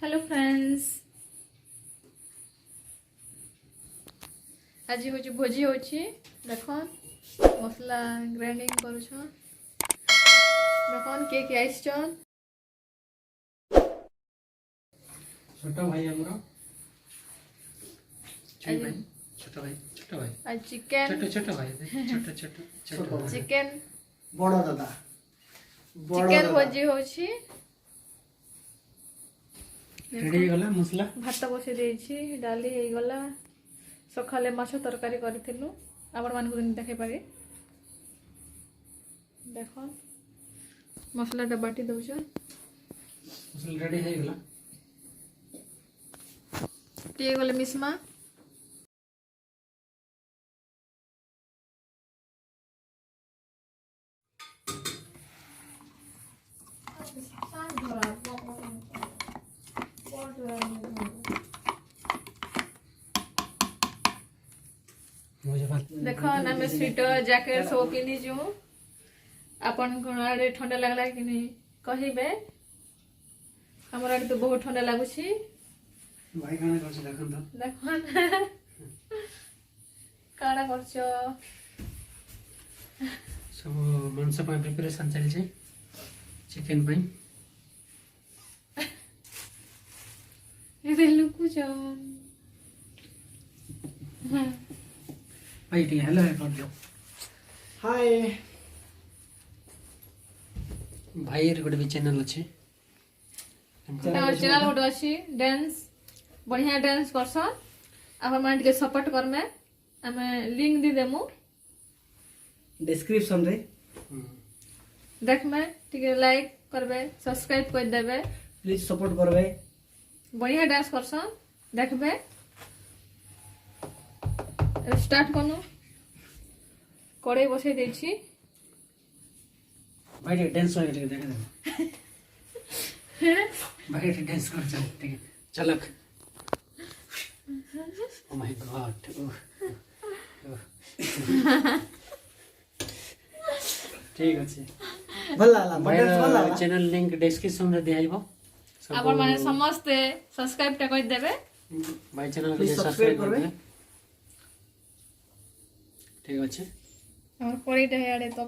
Hello friends आज हूँ भोजी हो देख मसला ग्राइंडिंग कर किए किए आइसन छोटा भाई हमरो छोटा भाई आज चिकन छोटा भाई छोटा चिकन बड़ दादा चिकन भोजी हो रेडी गला मसला भात बसई देछि डाली हो गला सकाले माछ तरकारी करिथिलु आपण मान को देखै पारे देखो मसला टा बाटी दउछ मसला रेडी हो गला टिए गले मिसमा देख आम स्वेटर जैकेट सब पिंधिचु आपन आड़े ठंडा लगला कि नहीं कहिबे हमर आड़े तो बहुत ठंडा लागुछि भाई गाना करछ देखन त देखन काड़ा करछ सब मांस ପାଇଁ प्रिपरेशन चली छै चिकन ପାଇଁ ए लुकु छ भाई ठीक हेलो कर दियो हाय भाई रे गोटे भी चैनल अछि चैनल गोटे अछि डांस बढ़िया डांस करसन अपन मान के सपोर्ट करमे हमें लिंक दी देमु डिस्क्रिप्शन रे देखमे ठीक लाइक करबे सब्सक्राइब कर देबे प्लीज सपोर्ट करबे बढ़िया डांस करसन देखबे स्टार्ट कनु कड़े बसई देछि भाई डांस हो गया देख भाई डांस कर चल ठीक है चलक ओ माय गॉड ठीक अछि भला ला बटन भला भाई चैनल लिंक डिस्क्रिप्शन रे दियाइबो अपन माने समस्त सब्सक्राइब टा कर देबे भाई चैनल Please के subscribe सब्सक्राइब करबे। करबे ठीक अछि और कड़ीटा हेडे तो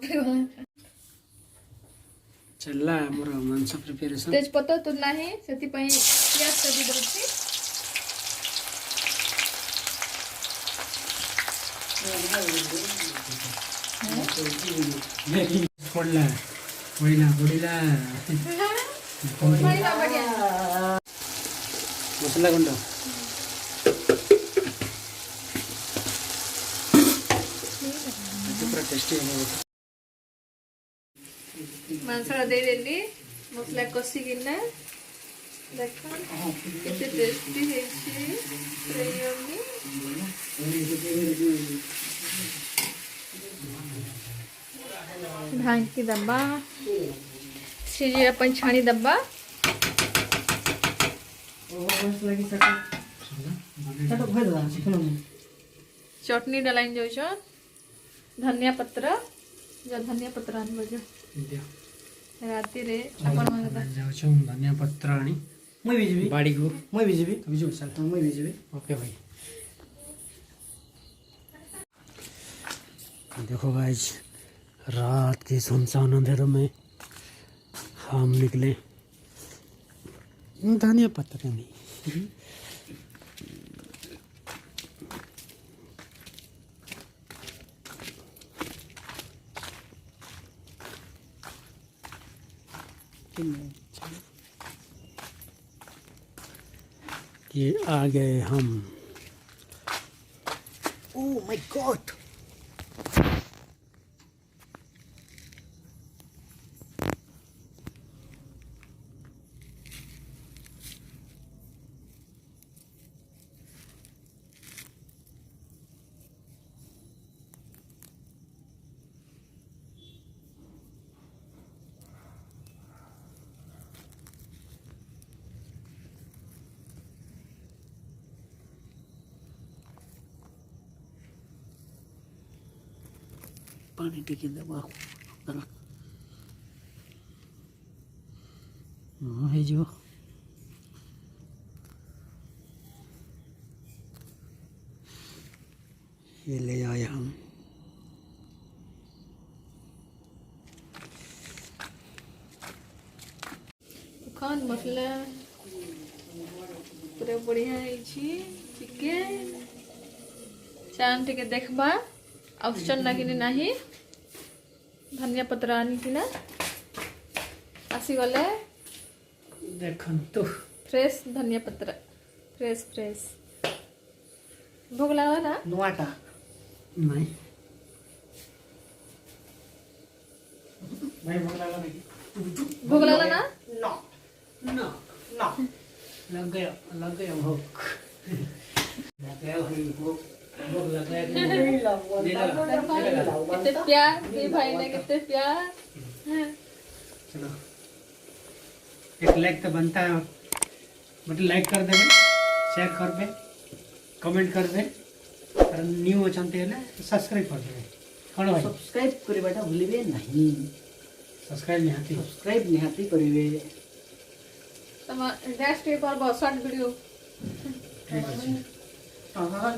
चलला हमर मांस प्रिपरेशन तेज पत्ता तो नाही सेति पई प्याज का दी दउछि पडला पडला बढ़िया बढ़िया मसाला गुंड पूरा टेस्टी है मांसड़ा दे देली मसला कसी किना देखो कितने टेस्टी है ढांकी दबा सीजे अपन छानी दबा ओ बस लगी सका सटो भइ दादा चिकन चटनी डलाइन जाउछ धनिया पत्र जो धनिया पत्र आनबो जो दिया राती रे अपन मांगता जाऊ छु धनिया पत्र आनी মই বিজিবি बाड़ी को মই বিজিবি तो बिजू चल মই বিজিবি ओके भाई देखो गाइस रात के सुनसान अंधेरों में हम निकले धनिया पत्ता नहीं ये आ गए हम ओ माय गॉड पानी टिके देवा ହେଇଯିବ ये ले आए हम। कौन मसला पूरा बढ़िया है चिकेन चांद टिके देखबा ऑप्शन लगिनी नहीं धनिया पत्र आनिकिना आसी गले देखंतु फ्रेश धनिया पत्र फ्रेश फ्रेश भोग लगा ना नुआटा नहीं भाई भोग लगा नहीं भोग लगा ना नो ना नो लग गया भूख लग गया भाई भूख लग गया कितने प्यार मेरे भाई ने कितने प्यार चलो एक लाइक तो बनता है मतलब लाइक कर देवे शेयर कर दे कमेंट कर दे और न्यू अचंते है सब्सक्राइब कर देवे कौन भाई सब्सक्राइब करिबाटा भूलिबे नहीं सब्सक्राइब निहाती सब्सक्राइब निहाती करिवे तम नेक्स्ट वीक और बहुत शॉर्ट वीडियो ठीक है हां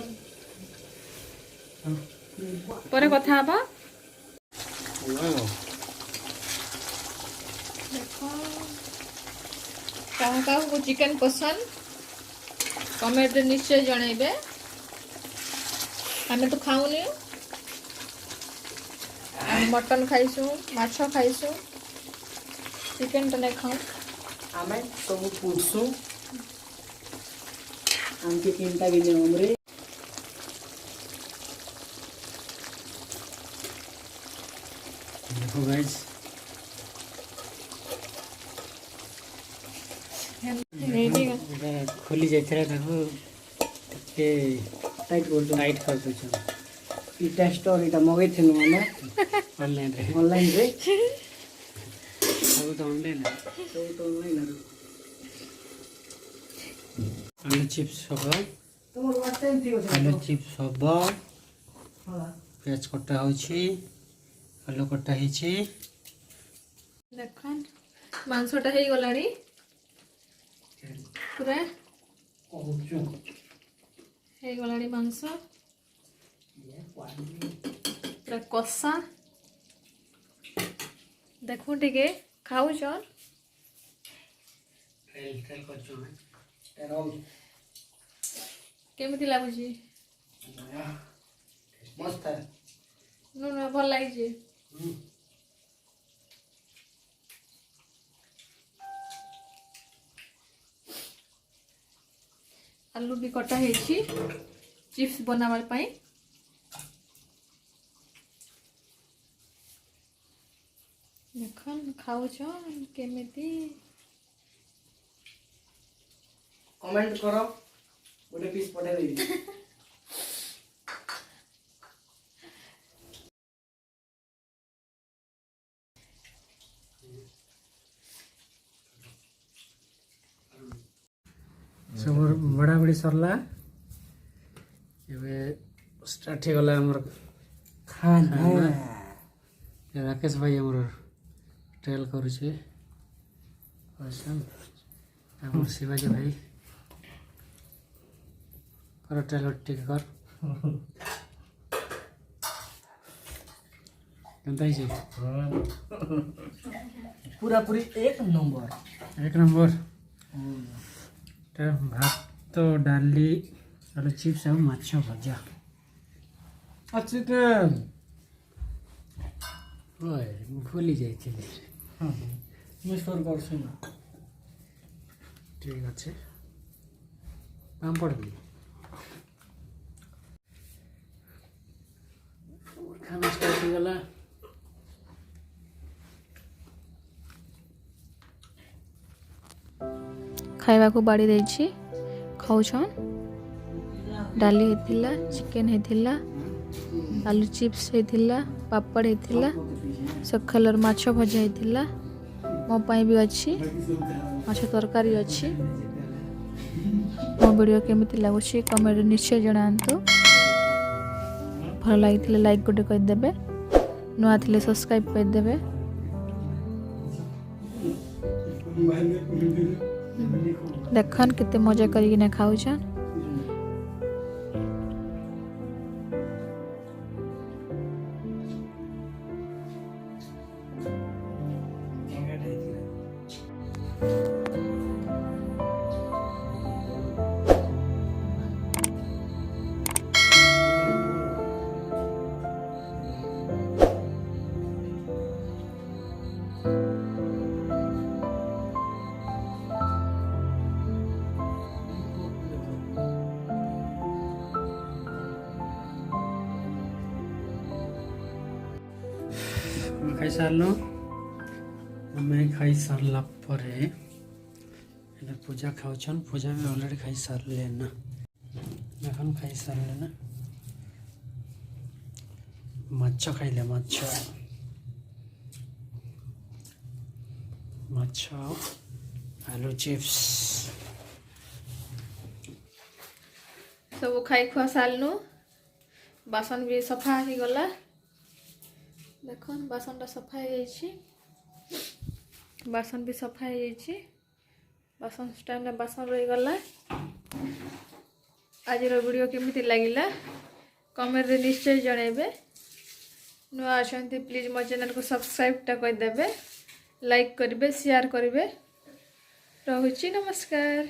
पर कथा हबा वाओ देखो काहू चिकेन पसंद कमेंट निश्चय जणेबे हमें तो खाऊनी मटन खाइसु माछ खाइसु चिकेन तो नहीं खाऊ आमे सब पुरसु आमके तीनटा गिने हमरे देखो गाइस रेडी खोली जाइथिरा ताको टे टाइट कर दछ ई टेस्टर इटा मगै थिनु माने ऑनलाइन रे ऑनलाइन रे सब तो ऑनलाइन है सब तो ऑनलाइन रे आलू चिप्स सब तोर वाट टाइम थियो आलू चिप्स सब हां प्याज कटा होछि आलू कटा हिछि देखन मांसटा हे गलानी पूरा कहूचु हे गलानी मांस ये क्वालिटी पूरा कषा देखो टिके खाऊ छ ट्रायल करछु मैं एरोल केमिति लागुची मस्त है नुन भल लागिची आलू भी कटा हेछि चिप्स बनावार पाई देखन खाऊ छ केमिति कमेंट करो गोटे पीस पठे देबी सब बड़ा बड़ी सरला एबे स्टार्ट हो गला हमर खाना राकेश भाई हमर ट्रायल करू छे अच्छा हमर शिवाजी भाई कर ट्रायल ठीक कर केनता हिचे पूरा पूरी एक नंबर एक नंबर भात डाली आलू चिप्स और माछ भजा चिकन ओए भूली जाइथिली मिस करछु ना ठीक अच्छे पापड़ भी खाना स्टार्ट हो गला खाइबा को बाड़ी देछि खाउछन डाली हेतिला चिकेन हेतिला आलू चिप्स हेतिला पापड़ हेतिला सखलर माछ भजा हेतिला मो पाई भी अछि माछ तरकारी अछि मो वीडियो केमिति लागुछि कमेंट निश्चय जणांतु भल लागिथिले लाइक गोटे कर देबे नुआ थिले सब्सक्राइब कर देबे देखन केते मजा करिकिना खाउछन ଆମେ ଖାଇସାରିଲୁ। ଆମେ ଖାଇସାରିଲା ପରେ ଏବେ ପୂଜା ଖାଉଛନ୍। ପୂଜା ବି ଅଲରେଡ଼ି ଖାଇସାରିଲେ ନା, এখন ଖାଇସାରିଲେ ନା। ମାଛ ଖାଇଲେ, ମାଛ ଆଲୁ ଚିପ୍ସ ସବୁ ଖାଇ ଖୁଆ ସାରିଲୁ। ବାସନ ବି ସଫା ହେଇଗଲା। ଦେଖୁନ୍ ବାସନଟା ସଫା ହେଇଯାଇଛି। ବାସନ ବି ସଫା ହେଇଯାଇଛି। ବାସନ ଷ୍ଟାଣ୍ଡରେ ବାସନ ରହିଗଲା। ଆଜିର ଭିଡ଼ିଓ କେମିତି ଲାଗିଲା କମେଣ୍ଟରେ ନିଶ୍ଚୟ ଜଣାଇବେ। ନୂଆ ଅଛନ୍ତି ପ୍ଲିଜ୍ ମୋ ଚ୍ୟାନେଲକୁ ସବସ୍କ୍ରାଇବ୍ଟା କରିଦେବେ, ଲାଇକ୍ କରିବେ, ସେୟାର କରିବେ। ରହୁଛି, ନମସ୍କାର।